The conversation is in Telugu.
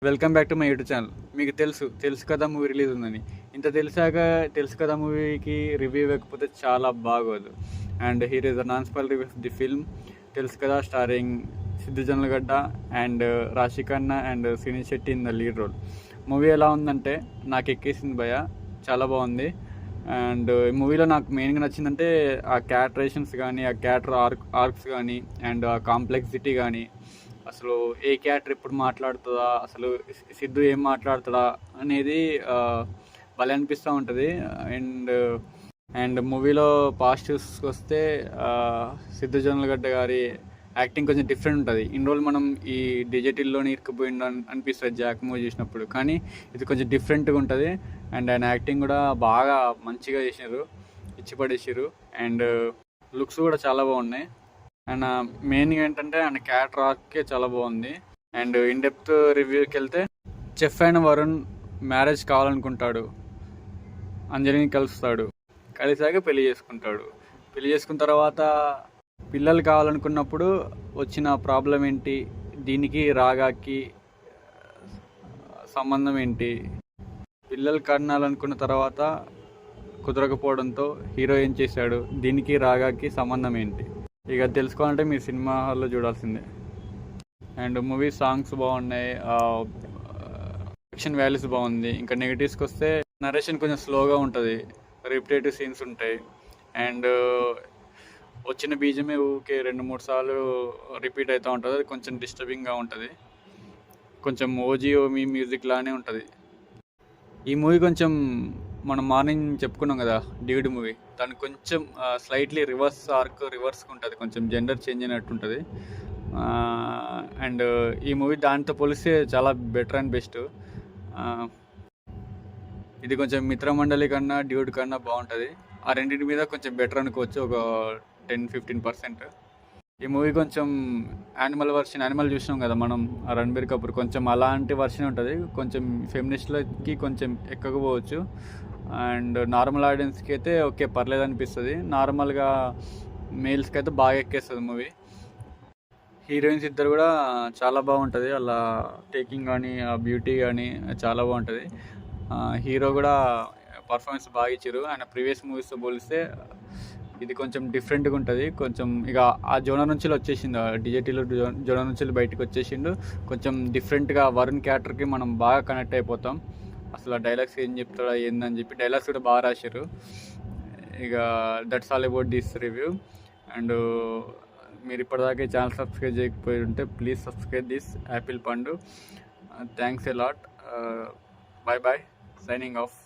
Welcome back to my YouTube channel. మీకు తెలుసు కదా మూవీ రిలీజ్ ఉందని. ఇంత తెలిసాక తెలుసు కదా మూవీకి రివ్యూ ఇవ్వకపోతే చాలా బాగోదు. And here is the non spoiler review of the film తెలుసు కదా, starring Siddhu Jonnalagadda and Raashi Khanna and Sunil Shetty in the lead role. Movie ఎలా ఉందంటే నాకు ఎక్కేసింది భయ, చాలా బాగుంది. అండ్ ఈ మూవీలో నాకు మెయిన్గా నచ్చిందంటే ఆ క్యారెక్టరేషన్స్ కానీ, ఆ క్యారెక్టర్ ఆర్క్స్ కానీ, అండ్ ఆ కాంప్లెక్సిటీ కానీ. అసలు ఏ క్యారెక్టర్ ఎప్పుడు మాట్లాడుతుందా, అసలు సిద్ధు ఏం మాట్లాడుతుందా అనేది భలే అనిపిస్తూ ఉంటుంది. అండ్ మూవీలో పాజిటివ్స్కి వస్తే సిద్ధు జొన్నలగడ్డ గారి యాక్టింగ్ కొంచెం డిఫరెంట్ ఉంటుంది. ఇన్ని రోజులు మనం ఈ డిజిటల్లోనే ఇరుక్కుపోయిండు అనిపిస్తుంది జాక్ మూవీ చూసినప్పుడు, కానీ ఇది కొంచెం డిఫరెంట్గా ఉంటుంది. అండ్ ఆయన యాక్టింగ్ కూడా బాగా మంచిగా చేసినారు, ఇచ్చి పడేసారు. అండ్ లుక్స్ కూడా చాలా బాగున్నాయి. అండ్ మెయిన్గా ఏంటంటే ఆయన క్యారెక్టర్ ఆర్కే చాలా బాగుంది. అండ్ ఇన్ డెప్త్ రివ్యూకి వెళ్తే, చెఫ్ అయిన వరుణ్ మ్యారేజ్ కావాలనుకుంటాడు, అంజలిని కలుస్తాడు, కలిసాక పెళ్లి చేసుకుంటాడు. పెళ్లి చేసుకున్న తర్వాత పిల్లలు కావాలనుకున్నప్పుడు వచ్చిన ప్రాబ్లం ఏంటి, దీనికి రాగాకి సంబంధం ఏంటి, పిల్లలు కనాలనుకున్న తర్వాత కుదరకపోవడంతో హీరో ఏం చేశాడు, దీనికి రాగాకి సంబంధం ఏంటి, ఇక తెలుసుకోవాలంటే మీరు సినిమా హాల్లో చూడాల్సిందే. అండ్ మూవీ సాంగ్స్ బాగున్నాయి, యాక్షన్ వాల్యూస్ బాగుంది. ఇంకా నెగిటివ్స్కి వస్తే నరేషన్ కొంచెం స్లోగా ఉంటుంది, రిపిటేటివ్ సీన్స్ ఉంటాయి. అండ్ వచ్చిన బీజమే ఊకే 2-3 సార్లు రిపీట్ అవుతూ ఉంటుంది, అది కొంచెం డిస్టర్బింగ్గా ఉంటుంది. కొంచెం ఓజీ ఓమీ మ్యూజిక్ లానే ఉంటుంది. ఈ మూవీ కొంచెం మనం మార్నింగ్ చెప్పుకున్నాం కదా డ్యూడ్ మూవీ, దానికి కొంచెం స్లైట్లీ రివర్స్గా ఉంటుంది, కొంచెం జెండర్ చేంజ్ అయినట్టు ఉంటుంది. అండ్ ఈ మూవీ దాంతో పోలిస్తే చాలా బెటర్ అండ్ బెస్ట్. ఇది కొంచెం మిత్రమండలి కన్నా డ్యూడ్ కన్నా బాగుంటుంది. ఆ రెండింటి మీద కొంచెం బెటర్ అనుకోవచ్చు, ఒక 10-15%. ఈ మూవీ కొంచెం యానిమల్ చూసినాం కదా మనం, రణబీర్ కపూర్, కొంచెం అలాంటి వర్షన్ ఉంటుంది. కొంచెం ఫెమినిస్ట్లకి కొంచెం ఎక్కకపోవచ్చు. అండ్ నార్మల్ ఆడియన్స్కి అయితే ఓకే పర్లేదు అనిపిస్తుంది. నార్మల్గా మేల్స్కి అయితే బాగా ఎక్కేస్తుంది మూవీ. హీరోయిన్స్ ఇద్దరు కూడా చాలా బాగుంటుంది, అలా టేకింగ్ కానీ, ఆ బ్యూటీ కానీ చాలా బాగుంటుంది. హీరో కూడా పర్ఫార్మెన్స్ బాగా ఇచ్చారు. ఆయన ప్రీవియస్ మూవీస్తో పోలిస్తే ఇది కొంచెం డిఫరెంట్గా ఉంటుంది. కొంచెం ఇక ఆ జోనర్ నుంచి వచ్చేసిండు, డిజెటీలో జోనర్ నుంచి బయటకు వచ్చేసిండు. కొంచెం డిఫరెంట్గా వరుణ్ క్యారెక్టర్కి మనం బాగా కనెక్ట్ అయిపోతాం. అసలు డైలాగ్స్ ఏం చెప్తాడా ఏందని చెప్పి డైలాగ్స్ కూడా బాగా రాశారు. ఇక that's all about this review. And మీరు ఇప్పటిదాకా ఛానల్ సబ్స్క్రైబ్ చేయకపోయి ఉంటే ప్లీజ్ సబ్స్క్రైబ్ దిస్ యాపిల్ పండు. Thanks a lot. Bye bye, signing of.